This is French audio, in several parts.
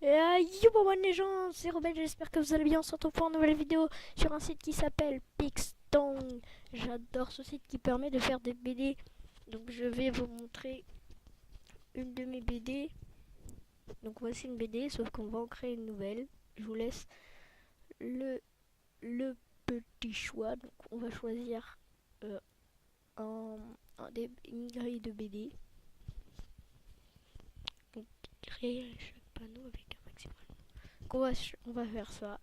Yo bonne les gens, c'est Robin, j'espère que vous allez bien. On se retrouve pour une nouvelle vidéo sur un site qui s'appelle Pixton. J'adore ce site qui permet de faire des BD. Donc je vais vous montrer une de mes BD. Donc voici une BD, sauf qu'on va en créer une nouvelle. Je vous laisse le, le petit choix. Donc on va choisir une grille de BD. Donc créer chaque panneau avec un maximum. Donc on va faire ça.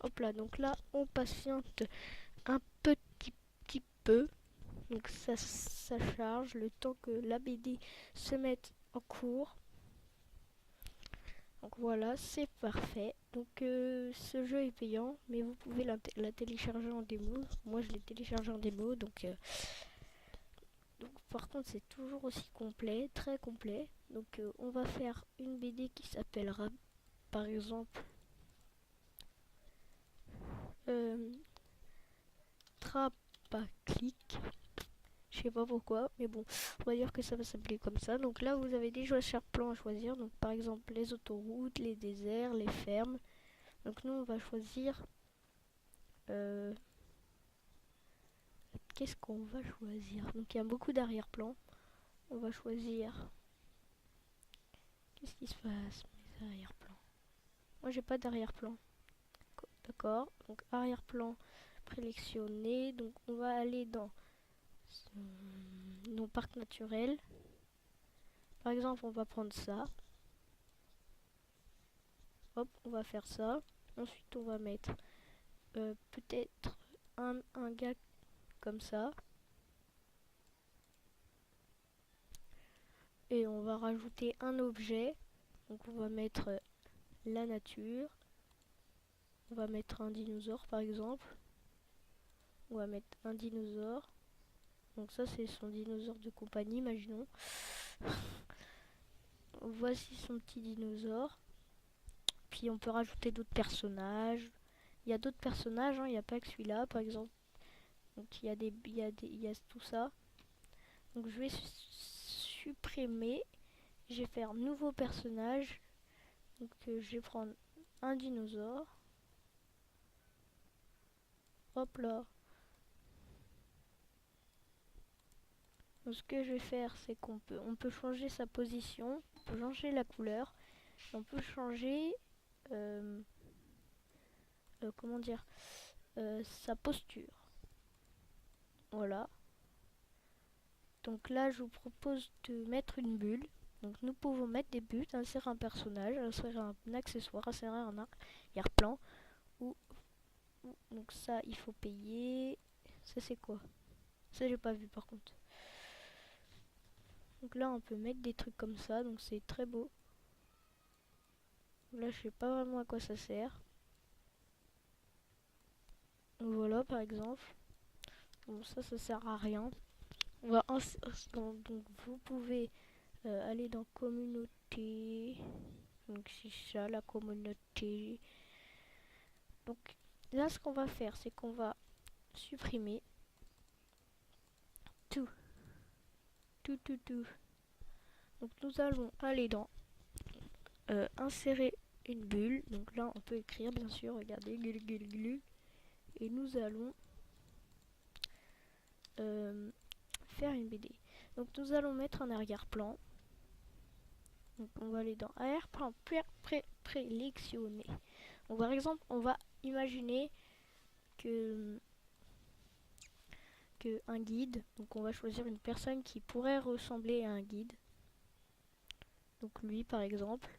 Hop là, donc là on patiente un petit peu. Donc ça charge le temps que la BD se mette en cours. Donc voilà, c'est parfait. Donc ce jeu est payant, mais vous pouvez la télécharger en démo. Moi je l'ai téléchargé en démo, donc par contre c'est toujours aussi complet, très complet. Donc on va faire une BD qui s'appellera par exemple euh, Trapaclic. Je sais pas pourquoi, mais bon, on va dire que ça va s'appeler comme ça. Donc là, vous avez déjà chaque plan à choisir. Donc par exemple, les autoroutes, les déserts, les fermes. Donc nous, on va choisir... euh, Qu'est-ce qu'on va choisir? Donc il y a beaucoup d'arrière-plan. On va choisir... Qu'est-ce qui se passe, mes arrière-plans? Moi, j'ai pas d'arrière-plan. D'accord. Donc arrière-plan prélectionné. Donc on va aller dans nos parcs naturels. Par exemple, on va prendre ça. Hop, on va faire ça. Ensuite, on va mettre peut-être un gars comme ça. Et on va rajouter un objet. Donc on va mettre la nature. On va mettre un dinosaure par exemple. On va mettre un dinosaure. Donc ça c'est son dinosaure de compagnie, imaginons. Voici son petit dinosaure. Puis on peut rajouter d'autres personnages. Il y a d'autres personnages, hein, il n'y a pas que celui-là par exemple. Donc il y a tout ça. Donc je vais supprimer. Je vais faire nouveau personnage. Donc je vais prendre un dinosaure. Hop là. Donc, ce que je vais faire, c'est on peut changer sa position, on peut changer la couleur, on peut changer euh, comment dire sa posture. Voilà. Donc là, je vous propose de mettre une bulle. Donc nous pouvons mettre des bulles, insérer un personnage, insérer un accessoire, insérer un arrière-plan. Donc ça, il faut payer. Ça c'est quoi? Ça j'ai pas vu par contre. Donc là, on peut mettre des trucs comme ça, donc c'est très beau. Là, je sais pas vraiment à quoi ça sert. Voilà, par exemple. Bon, ça sert à rien. On va donc vous pouvez aller dans communauté. Donc c'est ça la communauté. Donc là, ce qu'on va faire, c'est qu'on va supprimer tout, tout. Donc nous allons aller dans insérer une bulle. Donc là, on peut écrire bien sûr. Regardez, glu. Et nous allons faire une BD. Donc nous allons mettre un arrière-plan. Donc on va aller dans arrière-plan prélectionné. Donc par exemple, on va imaginer que un guide. Donc on va choisir une personne qui pourrait ressembler à un guide. Donc lui par exemple.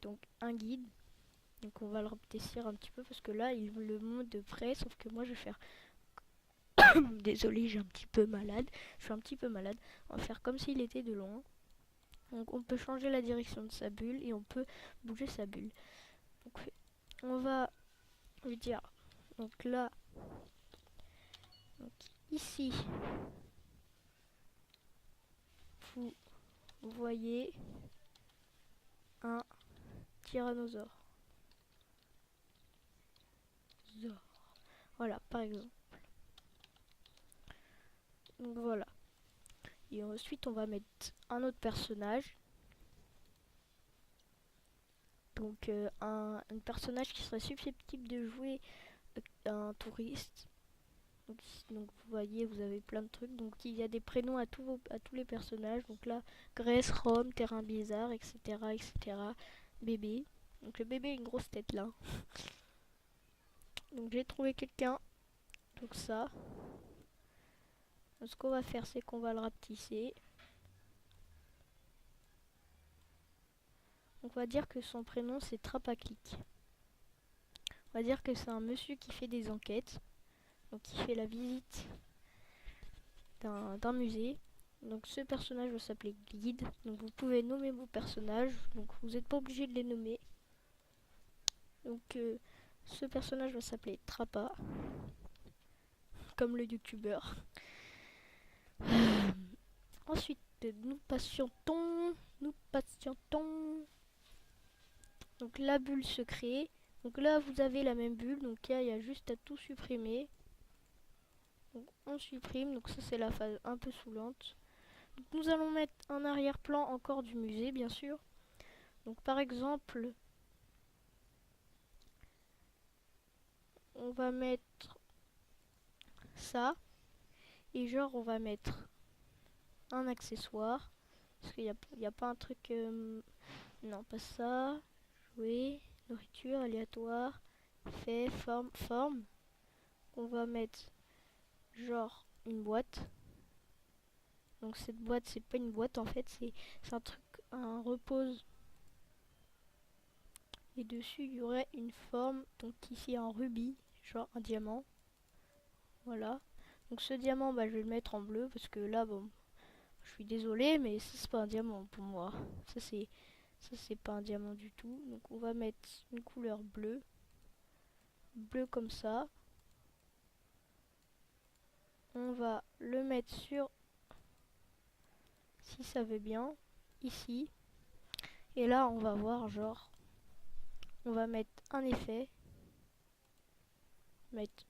Donc un guide. Donc on va le rapetissir un petit peu parce que là il le montre de près. Sauf que moi je vais faire... Désolée, j'ai un petit peu malade. Je suis un petit peu malade. On va faire comme s'il était de loin. Donc on peut changer la direction de sa bulle et on peut bouger sa bulle. Donc on va lui dire, donc là, donc ici, vous voyez un tyrannosaure. Voilà, par exemple. Donc voilà. Et ensuite on va mettre un autre personnage. Donc un personnage qui serait susceptible de jouer un touriste. Donc vous voyez, vous avez plein de trucs. Donc il y a des prénoms à tous les personnages. Donc là, Grèce, Rome, Terrain Bizarre, etc. etc. Bébé. Donc le bébé a une grosse tête là. Donc j'ai trouvé quelqu'un. Donc ça. Donc, ce qu'on va faire, c'est qu'on va le rapetisser. Donc on va dire que son prénom c'est Trapaclic. On va dire que c'est un monsieur qui fait des enquêtes. Donc qui fait la visite d'un musée. Donc ce personnage va s'appeler Guide. Donc vous pouvez nommer vos personnages. Donc vous n'êtes pas obligé de les nommer. Donc ce personnage va s'appeler Trappa. Comme le youtubeur. Ensuite nous patientons. Donc la bulle se crée. Donc là vous avez la même bulle. Donc il y a juste à tout supprimer. Donc on supprime. Donc ça c'est la phase un peu saoulante. Donc, nous allons mettre un arrière-plan encore du musée bien sûr. Donc par exemple, on va mettre ça. Et genre on va mettre un accessoire. Parce qu'il n'y a pas un truc... non, pas ça. Jouer, nourriture, aléatoire, fait, forme. On va mettre genre une boîte. Donc cette boîte, c'est pas une boîte en fait, c'est un truc, un repose. Et dessus, il y aurait une forme, donc ici un rubis, genre un diamant. Voilà. Donc ce diamant, bah, je vais le mettre en bleu parce que là, bon, je suis désolée, mais ça c'est pas un diamant pour moi. Ça c'est pas un diamant du tout. Donc on va mettre une couleur bleue. Bleu comme ça. On va le mettre sur, si ça veut bien, ici. Et là on va voir genre, on va mettre un effet. Mettre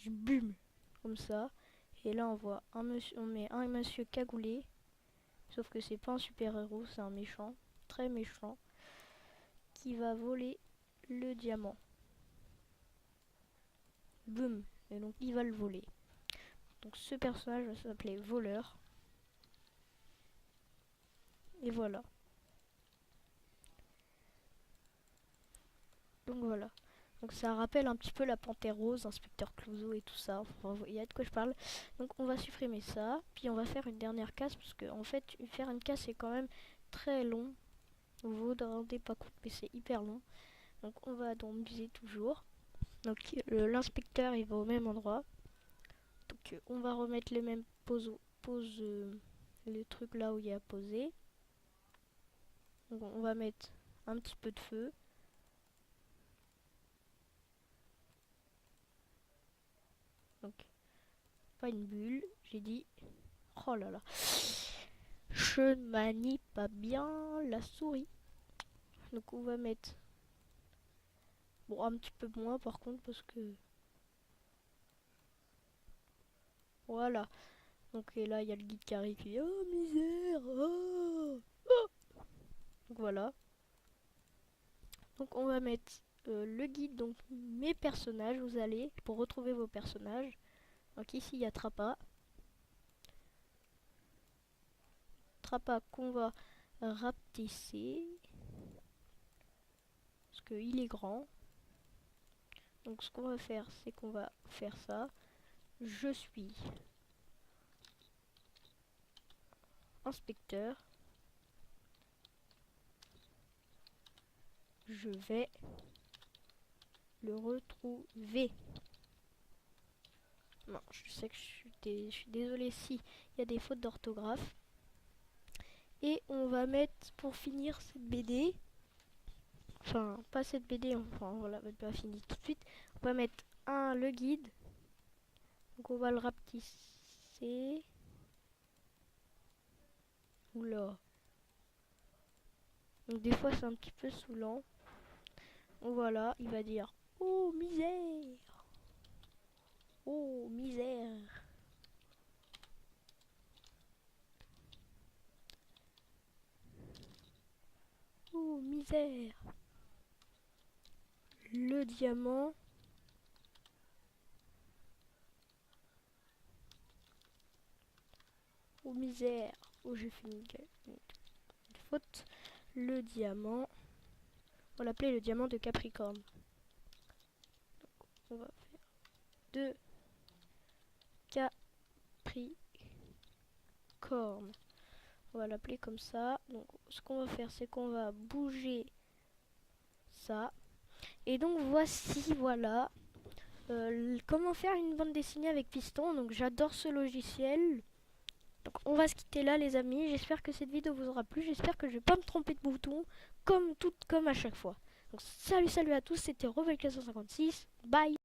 boum comme ça. Et là on voit un monsieur, on met un monsieur cagoulé. Sauf que c'est pas un super héros, c'est un méchant, très méchant, qui va voler le diamant. Boum. Et donc il va le voler. Donc ce personnage va s'appeler Voleur. Et voilà. Donc voilà. Donc ça rappelle un petit peu la Panthère Rose, Inspecteur Clouseau et tout ça. Enfin, il y a de quoi je parle. Donc on va supprimer ça. Puis on va faire une dernière case. Parce que en fait, faire une case c'est quand même très long. Vous vous rendez pas compte, mais c'est hyper long. Donc on va dans musée toujours. Donc l'inspecteur il va au même endroit. Donc on va remettre les mêmes poses, les trucs là où il y a posé. Donc on va mettre un petit peu de feu. Donc pas une bulle, j'ai dit. Oh là là. Je manie pas bien la souris. Donc on va mettre, bon, un petit peu moins par contre parce que voilà. Donc et là il y a le guide qui arrive qui dit oh misère, oh, oh. Donc voilà. Donc on va mettre le guide, donc mes personnages, vous allez pour retrouver vos personnages. Donc ici il y a Trappa. Trappa qu'on va rapetisser parce qu'il est grand. Donc ce qu'on va faire, c'est qu'on va faire ça. Je suis inspecteur. Je vais le retrouver. Non, je sais que je suis désolée si il y a des fautes d'orthographe. Et on va mettre pour finir cette BD. Enfin, pas cette BD, enfin voilà, elle va pas finir tout de suite. On va mettre le guide. Donc on va le rapetisser. Oula. Donc des fois c'est un petit peu saoulant. Donc voilà, il va dire oh misère. Oh misère. misère. Le diamant. Oh misère. Oh, j'ai fait une faute. Le diamant. On l'appelait le diamant de Capricorne. Donc, on va faire 2 Capricorne. On va l'appeler comme ça. Donc ce qu'on va faire, c'est qu'on va bouger ça. Et donc voici, voilà, comment faire une bande dessinée avec piston. Donc j'adore ce logiciel. Donc on va se quitter là les amis. J'espère que cette vidéo vous aura plu. J'espère que je vais pas me tromper de bouton comme à chaque fois. Donc salut à tous, c'était Rebecca 156. Bye.